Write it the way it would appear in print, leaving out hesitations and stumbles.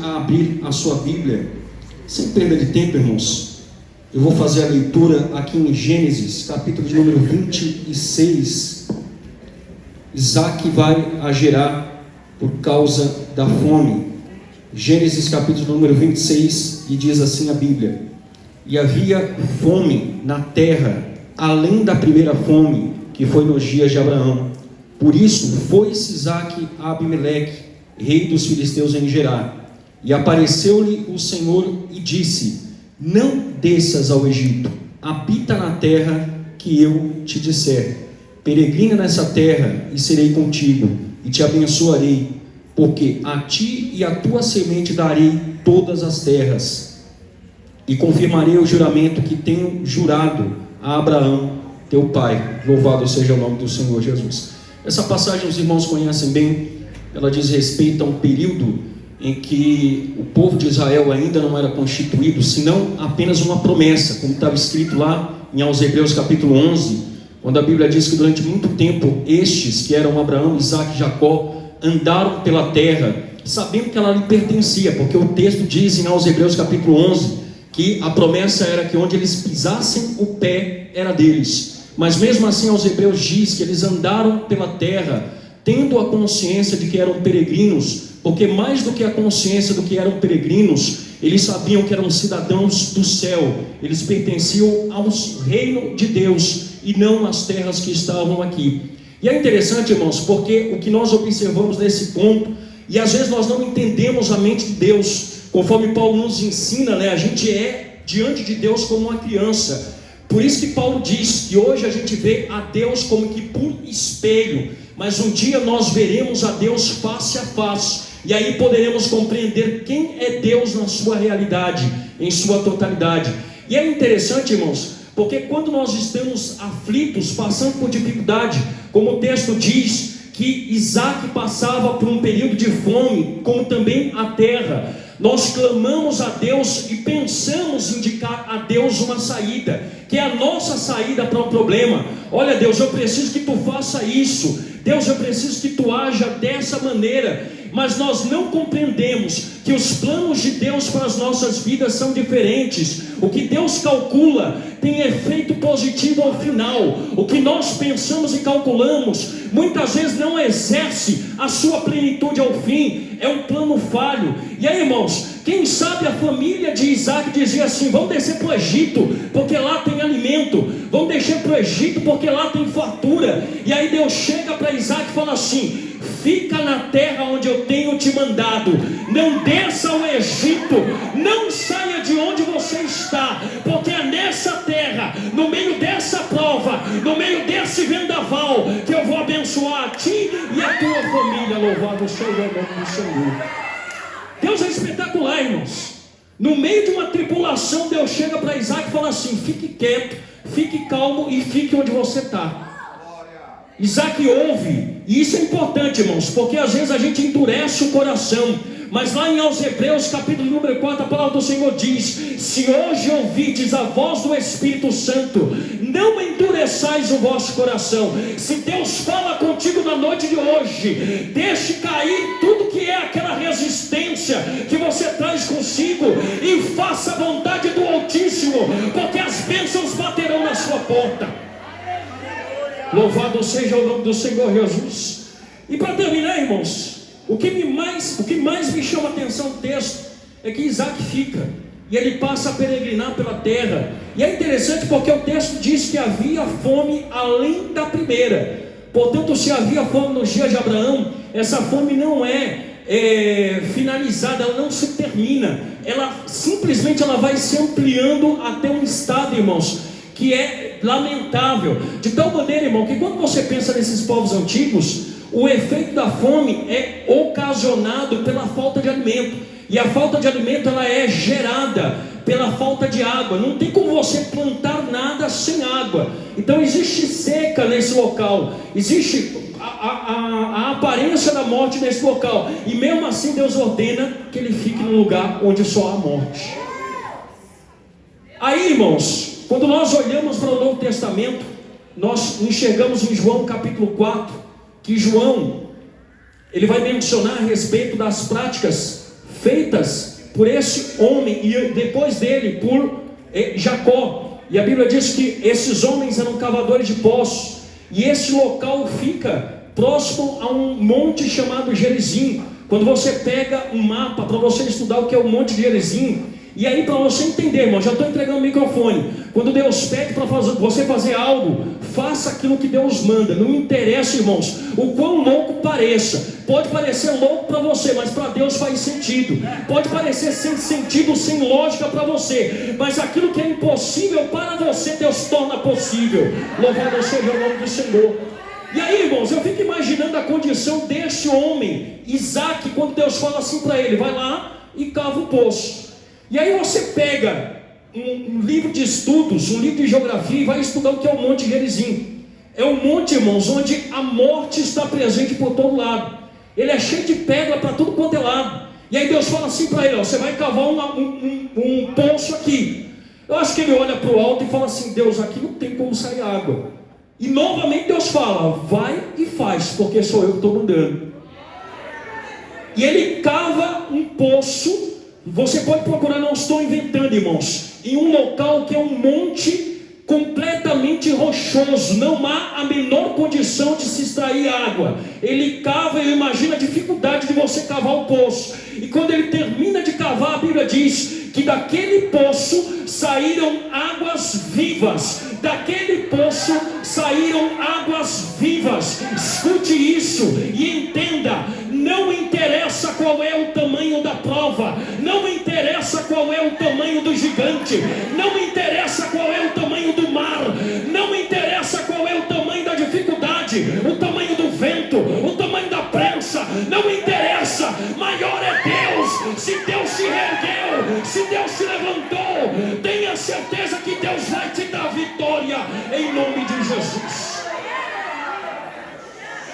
a abrir a sua Bíblia. Sem perda de tempo, irmãos, eu vou fazer a leitura aqui em Gênesis, capítulo de número 26. Isaac vai a Gerar por causa da fome. Gênesis capítulo número 26, e diz assim a Bíblia: e havia fome na terra, além da primeira fome, que foi nos dias de Abraão. Por isso foi-se Isaac a Abimeleque, rei dos filisteus, em Gerar. E apareceu-lhe o Senhor e disse: não desças ao Egito, habita na terra que eu te disser. Peregrina nessa terra, e serei contigo, e te abençoarei, porque a ti e à tua semente darei todas as terras, e confirmarei o juramento que tenho jurado a Abraão, teu pai. Louvado seja o nome do Senhor Jesus. Essa passagem os irmãos conhecem bem. Ela diz respeito a um período em que o povo de Israel ainda não era constituído, senão apenas uma promessa, como estava escrito lá em aos Hebreus capítulo 11, quando a Bíblia diz que durante muito tempo estes, que eram Abraão, Isaac e Jacó, andaram pela terra, sabendo que ela lhe pertencia, porque o texto diz em aos Hebreus capítulo 11, que a promessa era que onde eles pisassem o pé era deles. Mas mesmo assim aos Hebreus diz que eles andaram pela terra, tendo a consciência de que eram peregrinos, porque mais do que a consciência do que eram peregrinos, eles sabiam que eram cidadãos do céu, eles pertenciam ao reino de Deus, e não às terras que estavam aqui. E é interessante, irmãos, porque o que nós observamos nesse ponto, e às vezes nós não entendemos a mente de Deus, conforme Paulo nos ensina, né? A gente é diante de Deus como uma criança. Por isso que Paulo diz que hoje a gente vê a Deus como que por espelho, mas um dia nós veremos a Deus face a face, e aí poderemos compreender quem é Deus na sua realidade, em sua totalidade. E é interessante, irmãos, porque quando nós estamos aflitos, passando por dificuldade, como o texto diz que Isaac passava por um período de fome, como também a terra, nós clamamos a Deus e pensamos indicar a Deus uma saída, que é a nossa saída para o problema. Olha, Deus, eu preciso que tu faça isso. Deus, eu preciso que tu haja dessa maneira. Mas nós não compreendemos que os planos de Deus para as nossas vidas são diferentes. O que Deus calcula tem efeito positivo ao final. O que nós pensamos e calculamos muitas vezes não exerce a sua plenitude ao fim. É um plano falho. E aí, irmãos, quem sabe a família de Isaac dizia assim: vamos descer para o Egito, porque lá tem alimento. Vamos descer para o Egito, porque lá tem fartura. E aí Deus chega para Isaac e fala assim: fica na terra onde eu tenho te mandado, não desça ao Egito, não saia de onde você está, porque é nessa terra, no meio dessa prova, no meio desse vendaval, que eu vou abençoar a ti e a tua família. Louvado seja o nome do Senhor. Deus é espetacular, irmãos. No meio de uma tribulação, Deus chega para Isaac e fala assim: fique quieto, fique calmo e fique onde você está. Isaac ouve, e isso é importante, irmãos, porque às vezes a gente endurece o coração. Mas lá em aos Hebreus capítulo número 4, a palavra do Senhor diz: se hoje ouvides a voz do Espírito Santo, não endureçais o vosso coração. Se Deus fala contigo na noite de hoje, deixe cair tudo que é aquela resistência que você traz consigo, e faça a vontade do Altíssimo, porque as bênçãos baterão na sua porta. Louvado seja o nome do Senhor Jesus. E para terminar, irmãos, o que mais me chama a atenção no texto é que Isaac fica, e ele passa a peregrinar pela terra. E é interessante porque o texto diz que havia fome além da primeira. Portanto, se havia fome nos dias de Abraão, essa fome não é finalizada, ela não se termina. Ela simplesmente vai se ampliando até um estado, irmãos, que é lamentável, de tal maneira, irmão, que quando você pensa nesses povos antigos, o efeito da fome é ocasionado pela falta de alimento, e a falta de alimento ela é gerada pela falta de água. Não tem como você plantar nada sem água. Então existe seca nesse local, existe a aparência da morte nesse local, e mesmo assim Deus ordena que ele fique num lugar onde só há morte. Aí, irmãos, quando nós olhamos para o Novo Testamento, nós enxergamos em João capítulo 4, que João, ele vai mencionar a respeito das práticas feitas por esse homem e depois dele por Jacó. E a Bíblia diz que esses homens eram cavadores de poços, e esse local fica próximo a um monte chamado Gerizim. Quando você pega um mapa para você estudar o que é o Monte de Gerizim, e aí para você entender, irmão, já estou entregando o microfone. Quando Deus pede para você fazer algo, faça aquilo que Deus manda. Não interessa, irmãos, o quão louco pareça. Pode parecer louco para você, mas para Deus faz sentido. Pode parecer sem sentido, sem lógica para você, mas aquilo que é impossível para você, Deus torna possível. Louvado seja o nome do Senhor. E aí, irmãos, eu fico imaginando a condição desse homem, Isaac, quando Deus fala assim para ele: vai lá e cava um poço. E aí você pega um livro de estudos, um livro de geografia, e vai estudar o que é o Monte Gerizim. É um monte, irmãos, onde a morte está presente por todo lado. Ele é cheio de pedra para tudo quanto é lado. E aí Deus fala assim para ele: ó, você vai cavar um poço aqui. Eu acho que ele olha para o alto e fala assim: Deus, aqui não tem como sair água. E novamente Deus fala: vai e faz, porque sou eu que estou mandando. E ele cava um poço. Você pode procurar, não estou inventando, irmãos, em um local que é um monte completamente rochoso, não há a menor condição de se extrair água. Ele cava, e imagina a dificuldade de você cavar o poço. E quando ele termina de cavar, a Bíblia diz que daquele poço saíram águas vivas. Daquele poço saíram águas vivas. Escute isso e entenda: não interessa qual é o tamanho da prova, não interessa qual é o tamanho do gigante, não interessa qual é o tamanho do mar, não interessa qual é o tamanho da dificuldade, o tamanho do vento, o tamanho da prensa, não interessa. Maior é Deus. Se Deus se ergueu, se Deus se levantou, tenha certeza que Deus vai te dar vitória.